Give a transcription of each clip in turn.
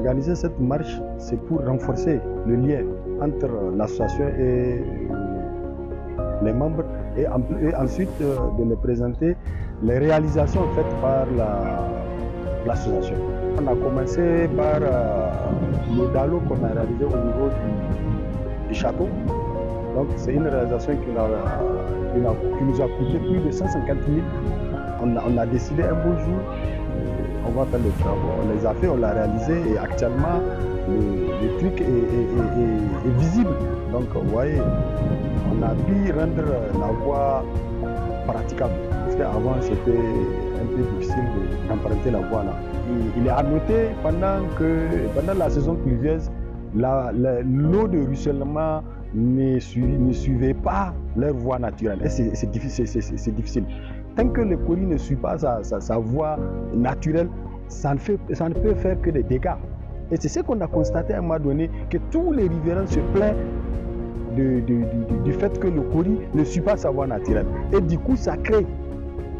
Organiser cette marche, c'est pour renforcer le lien entre l'association et les membres et ensuite de les présenter les réalisations faites par l'association. On a commencé par le DALO qu'on a réalisé au niveau du château. Donc c'est une réalisation qui nous a coûté plus de 150 000. On a décidé un beau jour, on va faire les travaux. On les a fait, on l'a réalisé et actuellement le truc est visible. Donc vous voyez, on a pu rendre la voie praticable. Parce qu'avant c'était un peu difficile d'emprunter la voie là. Il est à noter pendant la saison pluvieuse, l'eau de ruissellement ne suivait pas leur voie naturelle. Et c'est difficile. Tant que le Kori ne suit pas sa voie naturelle, ça ne peut faire que des dégâts. Et c'est ce qu'on a constaté à un moment donné, que tous les riverains se plaignent du fait que le Kori ne suit pas sa voie naturelle. Et du coup, ça crée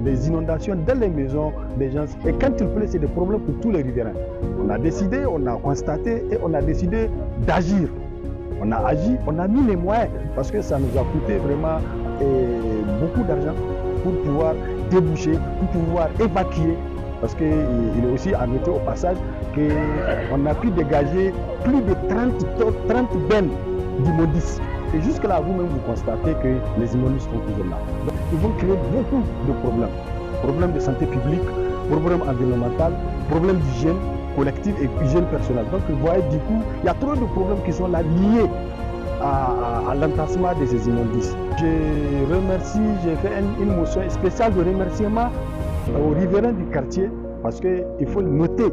des inondations dans les maisons des gens. Et quand il pleut, c'est des problèmes pour tous les riverains. On a décidé, on a constaté et on a décidé d'agir. On a agi, on a mis les moyens parce que ça nous a coûté vraiment beaucoup d'argent pour pouvoir déboucher, pour pouvoir évacuer. Parce qu'il est aussi à noter au passage qu'on a pu dégager plus de 30 bennes d'immondices. Et jusque-là, vous-même, vous constatez que les immondices sont toujours là. Donc, ils vont créer beaucoup de problèmes. Problèmes de santé publique, problèmes environnementaux, problèmes d'hygiène collective et hygiène personnelle. Donc, vous voyez, du coup, il y a trop de problèmes qui sont là liés à l'entassement de ces immondices. Je remercie, j'ai fait une motion spéciale de remerciement aux riverains du quartier parce qu'il faut noter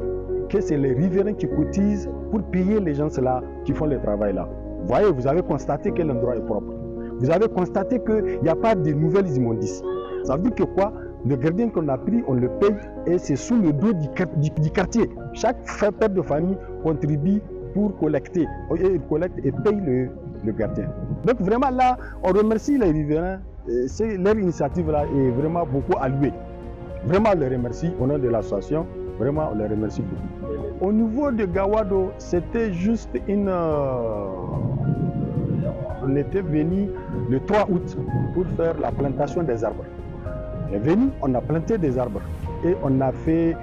que c'est les riverains qui cotisent pour payer les gens là qui font le travail là. Vous voyez, vous avez constaté que l'endroit est propre. Vous avez constaté qu'il n'y a pas de nouvelles immondices. Ça veut dire que quoi? Le gardien qu'on a pris, on le paye et c'est sous le dos du quartier. Chaque père de famille contribue pour collecter. Il collecte et paye le gardien. Donc vraiment là, on remercie les riverains. Leur initiative là est vraiment beaucoup à louer. Vraiment, on les remercie au nom de l'association. Vraiment, on les remercie beaucoup. Au niveau de Gawado, c'était juste on était venu le 3 août pour faire la plantation des arbres. On est venu, on a planté des arbres et on a fait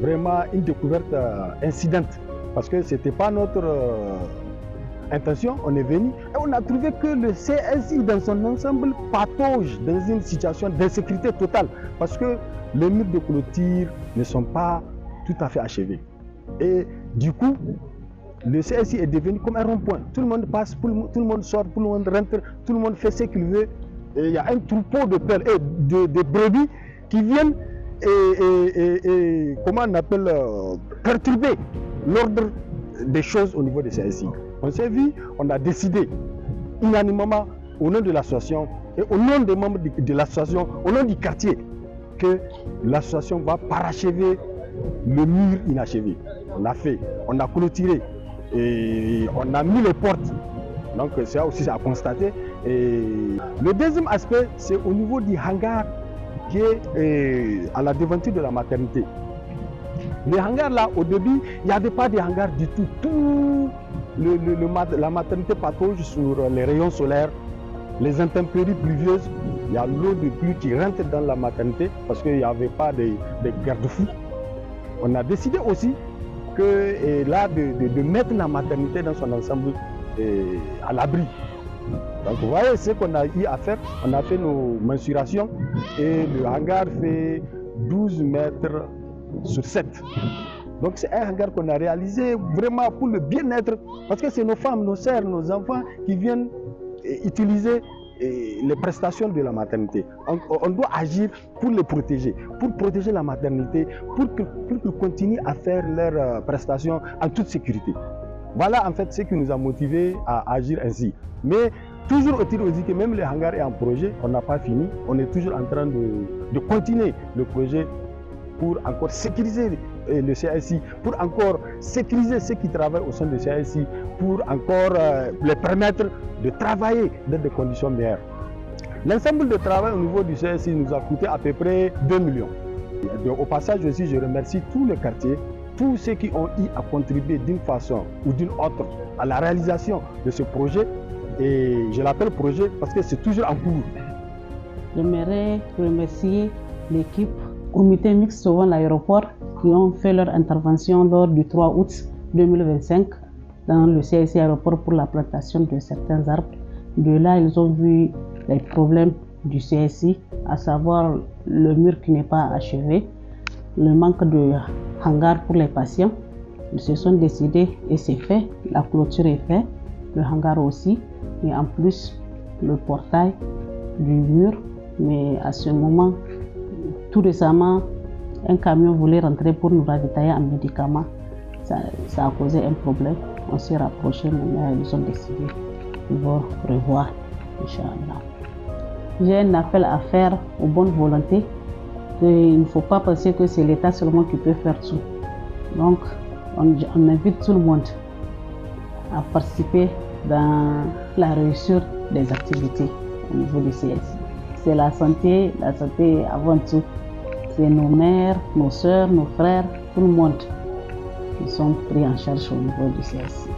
vraiment une découverte incidente parce que ce n'était pas notre intention. On est venu et on a trouvé que le CSI dans son ensemble patauge dans une situation d'insécurité totale parce que les murs de clôture ne sont pas tout à fait achevés. Et du coup, le CSI est devenu comme un rond-point. Tout le monde passe, tout le monde sort, tout le monde rentre, tout le monde fait ce qu'il veut. Et il y a un troupeau de pelles et de brebis qui viennent et comment on appelle, perturber l'ordre des choses au niveau des CSI. On s'est vu, on a décidé unanimement au nom de l'association et au nom des membres de l'association, au nom du quartier, que l'association va parachever le mur inachevé. On a fait, on a clôturé et on a mis les portes. Donc c'est aussi à constater. Et le deuxième aspect, c'est au niveau du hangar qui est à la devanture de la maternité. Les hangars là, au début, il n'y avait pas de hangar du tout. La maternité patauge sur les rayons solaires, les intempéries pluvieuses. Il y a l'eau de pluie qui rentre dans la maternité parce qu'il n'y avait pas de garde-fous. On a décidé aussi de mettre la maternité dans son ensemble à l'abri. Donc vous voyez ce qu'on a eu à faire. On a fait nos mensurations et le hangar fait 12 mètres sur 7. Donc c'est un hangar qu'on a réalisé vraiment pour le bien-être parce que c'est nos femmes, nos sœurs, nos enfants qui viennent utiliser les prestations de la maternité. On doit agir pour les protéger la maternité, pour qu'ils continuent à faire leurs prestations en toute sécurité. Voilà en fait ce qui nous a motivés à agir ainsi. Mais toujours est-il aussi que même le hangar est en projet, on n'a pas fini, on est toujours en train de continuer le projet pour encore sécuriser le CSI, pour encore sécuriser ceux qui travaillent au sein du CSI, pour encore les permettre de travailler dans des conditions meilleures. L'ensemble de travail au niveau du CSI nous a coûté à peu près 2 millions. Au passage aussi, je remercie tout le quartier, tous ceux qui ont eu à contribuer d'une façon ou d'une autre à la réalisation de ce projet. Et je l'appelle projet parce que c'est toujours en cours. J'aimerais remercier l'équipe Comité mixte Sauvons l'aéroport qui ont fait leur intervention lors du 3 août 2025 dans le CSI aéroport pour la plantation de certains arbres. De là, ils ont vu les problèmes du CSI, à savoir le mur qui n'est pas achevé, le manque de hangar pour les patients. Ils se sont décidés et c'est fait, la clôture est faite, le hangar aussi, et en plus le portail du mur. Mais à ce moment, tout récemment, un camion voulait rentrer pour nous ravitailler en médicaments. Ça a causé un problème. On s'est rapproché, mais ils ont décidé de revoir, Inch'Allah. J'ai un appel à faire aux bonnes volontés. Il ne faut pas penser que c'est l'État seulement qui peut faire tout. Donc, on invite tout le monde à participer dans la réussite des activités au niveau du CSI. C'est la santé avant tout. C'est nos mères, nos soeurs, nos frères, tout le monde qui sont pris en charge au niveau du CSI.